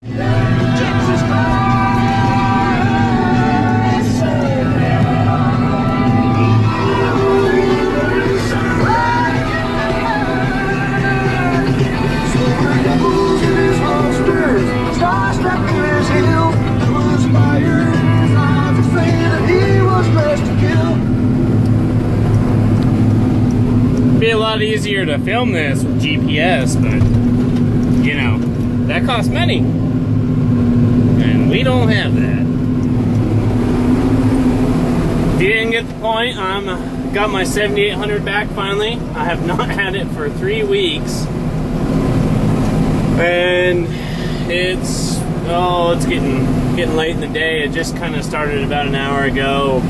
Be a lot easier to film this with GPS, but you know, that costs money, and we don't have that. If you didn't get the point, I'm got my 7800 back finally. I have not had it for 3 weeks, and it's getting late in the day. It just kind of started about an hour ago.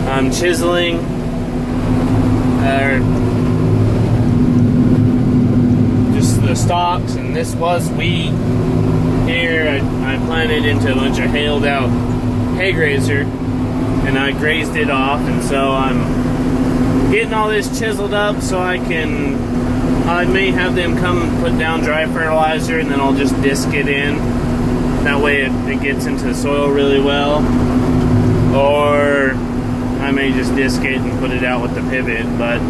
I'm chiseling just the stalks, and this was wheat. Here I planted into a bunch of hailed out hay grazer, and I grazed it off, and so I'm getting all this chiseled up so I may have them come and put down dry fertilizer, and then I'll just disc it in. That way it gets into the soil really well. Or I may just disc it and put it out with the pivot. But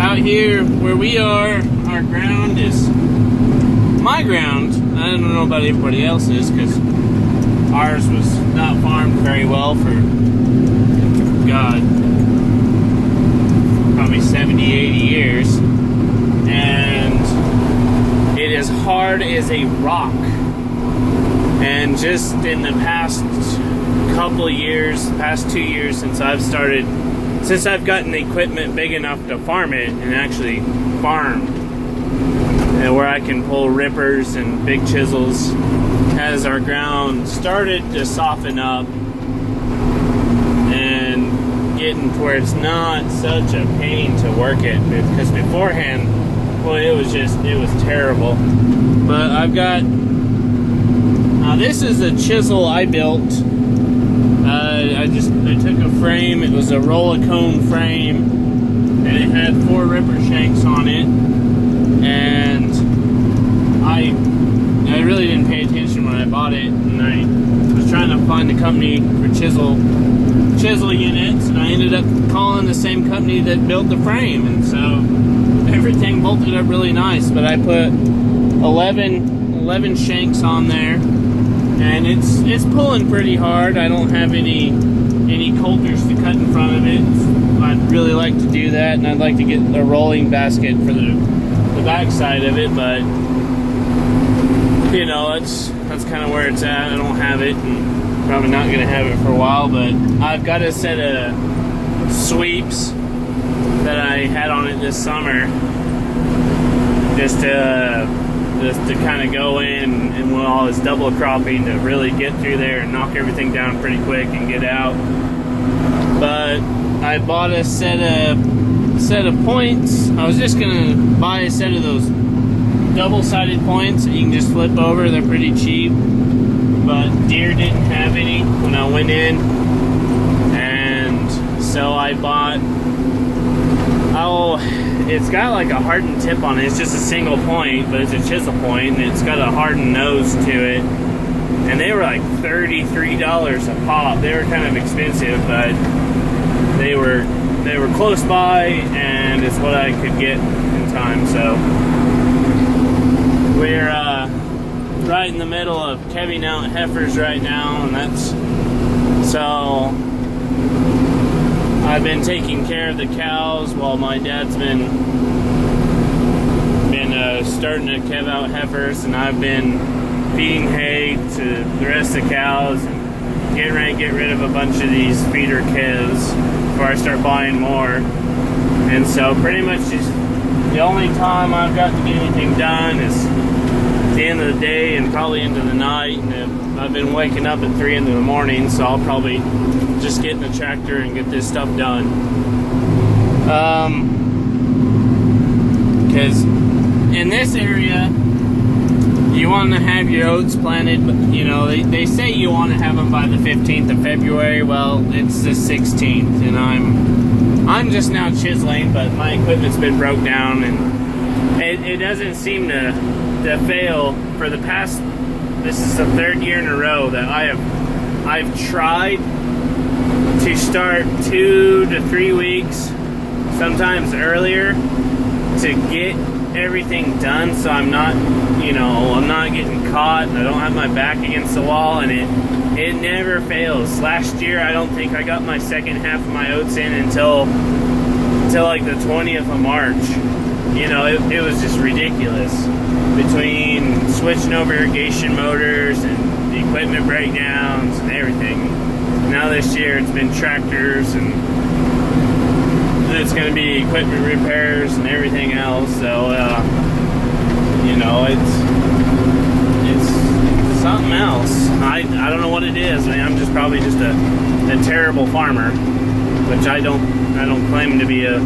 out here where we are, our ground is my ground. I don't know about everybody else's, because ours was not farmed very well for, God, probably 70, 80 years. And it is hard as a rock. And just in the past couple of years, past 2 years since I've gotten equipment big enough to farm it and actually farm, and where I can pull rippers and big chisels, as our ground started to soften up and getting to where it's not such a pain to work it, because beforehand, well, it was terrible. But I've got, now this is a chisel I built. I took a frame. It was a roll-a-cone frame, and it had 4 ripper shanks on it. And I really didn't pay attention when I bought it, and I was trying to find a company for chisel units, and I ended up calling the same company that built the frame, and so everything bolted up really nice. But I put 11 shanks on there, and it's pulling pretty hard. I don't have any coulters to cut in front of it. I'd really like to do that, and I'd like to get a rolling basket for the back side of it, but you know, that's kind of where it's at. I don't have it, and probably not going to have it for a while, but I've got a set of sweeps that I had on it this summer, just to kind of go in and with all this double cropping to really get through there and knock everything down pretty quick and get out. But I bought a set of points. I was just gonna buy a set of those double-sided points that you can just flip over. They're pretty cheap, but Deere didn't have any when I went in, and so I bought, it's got like a hardened tip on it. It's just a single point, but it's a chisel point, and it's got a hardened nose to it. And they were like $33 a pop. They were kind of expensive, but they were close by, and it's what I could get in time. So we're right in the middle of kebbing out heifers right now, and so I've been taking care of the cows while my dad's been starting to kev out heifers, and I've been feeding hay to the rest of the cows and getting ready to get rid of a bunch of these feeder calves before I start buying more. And so pretty much just the only time I've got to get anything done is at the end of the day and probably into the night. And I've been waking up at 3 in the morning, so I'll probably just get in the tractor and get this stuff done. Because in this area, you want to have your oats planted, but you know, they say you want to have them by the 15th of February. Well, it's the 16th, and I'm just now chiseling, but my equipment's been broke down, and it doesn't seem to fail for the past, this is the 3rd year in a row that I've tried to start 2 to 3 weeks, sometimes earlier, to get everything done so I'm not, I'm not getting caught and I don't have my back against the wall, and it never fails. Last year, I don't think I got my second half of my oats in until like the 20th of March. It was just ridiculous. Between switching over irrigation motors and the equipment breakdowns and everything. Now this year it's been tractors, and it's going to be equipment repairs and everything else. So, it's something else. I don't know what it is. I'm just probably just a terrible farmer, which I don't claim to be a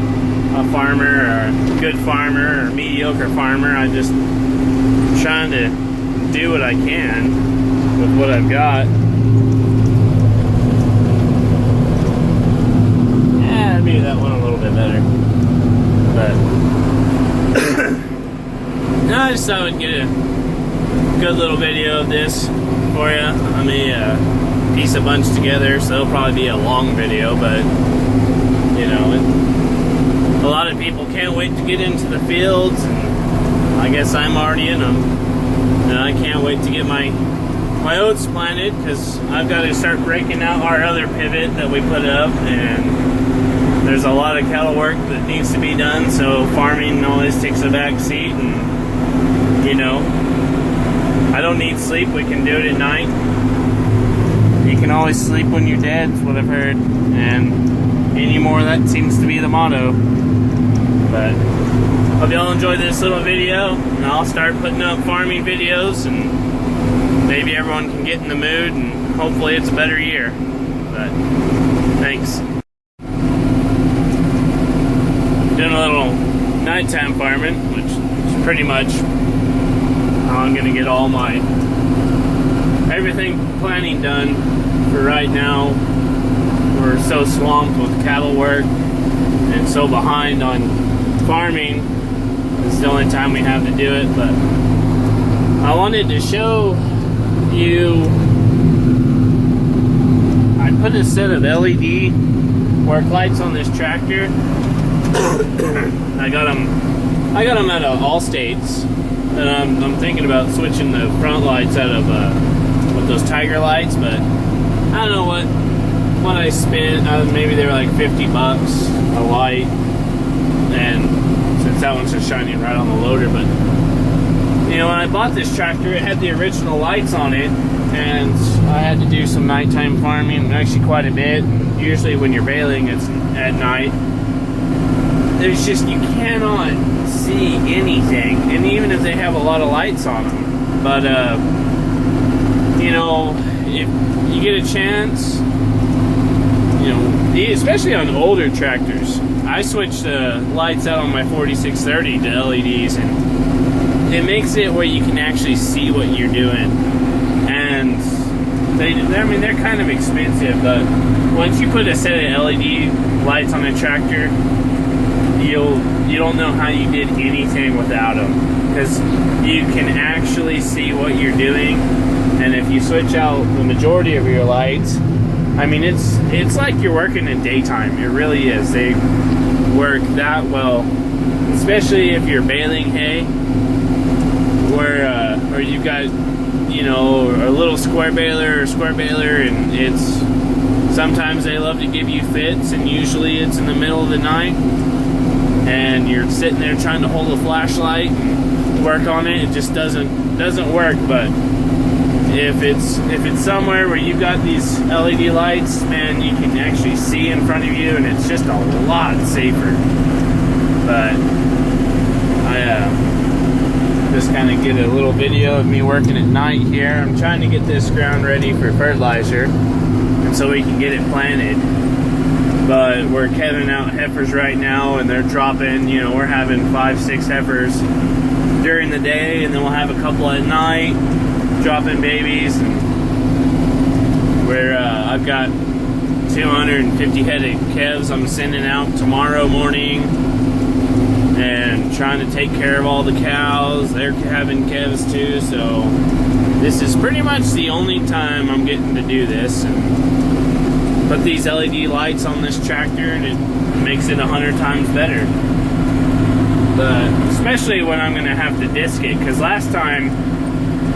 farmer or a good farmer or a mediocre farmer. I'm just trying to do what I can with what I've got. Yeah, maybe that one a little bit better. But no, I just thought I'd get a good little video of this for you. I may piece a bunch together, so it'll probably be a long video, but a lot of people can't wait to get into the fields, and I guess I'm already in them. And I can't wait to get my oats planted, because I've got to start breaking out our other pivot that we put up, and there's a lot of cattle work that needs to be done, so farming always takes a back seat, and I don't need sleep. We can do it at night. You can always sleep when you're dead, is what I've heard, and anymore that seems to be the motto. But hope y'all enjoyed this little video, and I'll start putting up farming videos, and maybe everyone can get in the mood, and hopefully it's a better year. But thanks. Doing a little nighttime farming, which is pretty much how I'm gonna get all my everything planning done for right now. We're so swamped with cattle work and so behind on farming. It's the only time we have to do it, but I wanted to show you, I put a set of LED work lights on this tractor. I got them at Allstate's, and I'm thinking about switching the front lights out of with those Tiger lights, but I don't know what I spent. Maybe they were like $50 a light, and since that one's just shining right on the loader. But when I bought this tractor, it had the original lights on it, and I had to do some nighttime farming, actually quite a bit. Usually when you're baling, it's at night. There's just, you cannot see anything, and even if they have a lot of lights on them. But if you get a chance, especially on older tractors, I switched the lights out on my 4630 to LEDs, and it makes it where you can actually see what you're doing. And they're kind of expensive, but once you put a set of LED lights on a tractor, you don't know how you did anything without them, because you can actually see what you're doing. And if you switch out the majority of your lights, it's like you're working in daytime. It really is. They work that well, especially if you're baling hay, or you've got a little square baler, and it's sometimes they love to give you fits, and usually it's in the middle of the night, and you're sitting there trying to hold a flashlight and work on it. It just doesn't work. But if it's somewhere where you've got these LED lights, man, you can actually see in front of you, and it's just a lot safer. But I just kind of get a little video of me working at night here. I'm trying to get this ground ready for fertilizer, and so we can get it planted. But we're calving out heifers right now, and they're dropping, we're having 5-6 heifers during the day, and then we'll have a couple at night dropping babies. And I've got 250 head of calves I'm sending out tomorrow morning, and trying to take care of all the cows. They're having calves too, so this is pretty much the only time I'm getting to do this. And put these LED lights on this tractor and it makes it 100 times better. But especially when I'm going to have to disc it, because last time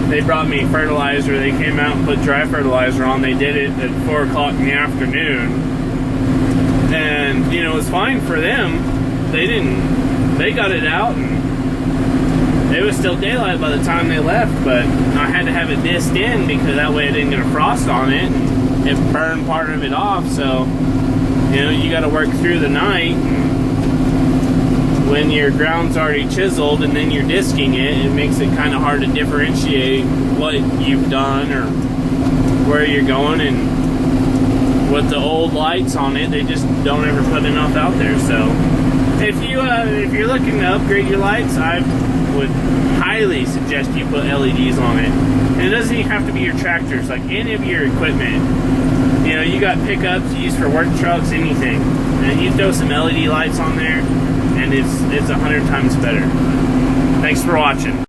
they brought me fertilizer, they came out and put dry fertilizer on. They did it at 4 o'clock in the afternoon, and you know, it was fine for them. They got it out and it was still daylight by the time they left, but I had to have it disked in because that way I didn't get a frost on it. It burned part of it off, so you know, you got to work through the night. When your ground's already chiseled and then you're disking it, it makes it kind of hard to differentiate what you've done or where you're going. And with the old lights on it, they just don't ever put enough out there. So if you're looking to upgrade your lights, I would highly suggest you put LEDs on it. And it doesn't even have to be your tractors, like any of your equipment. You know, you got pickups used for work trucks, anything, and you throw some LED lights on there, and it's 100 times better. Thanks for watching.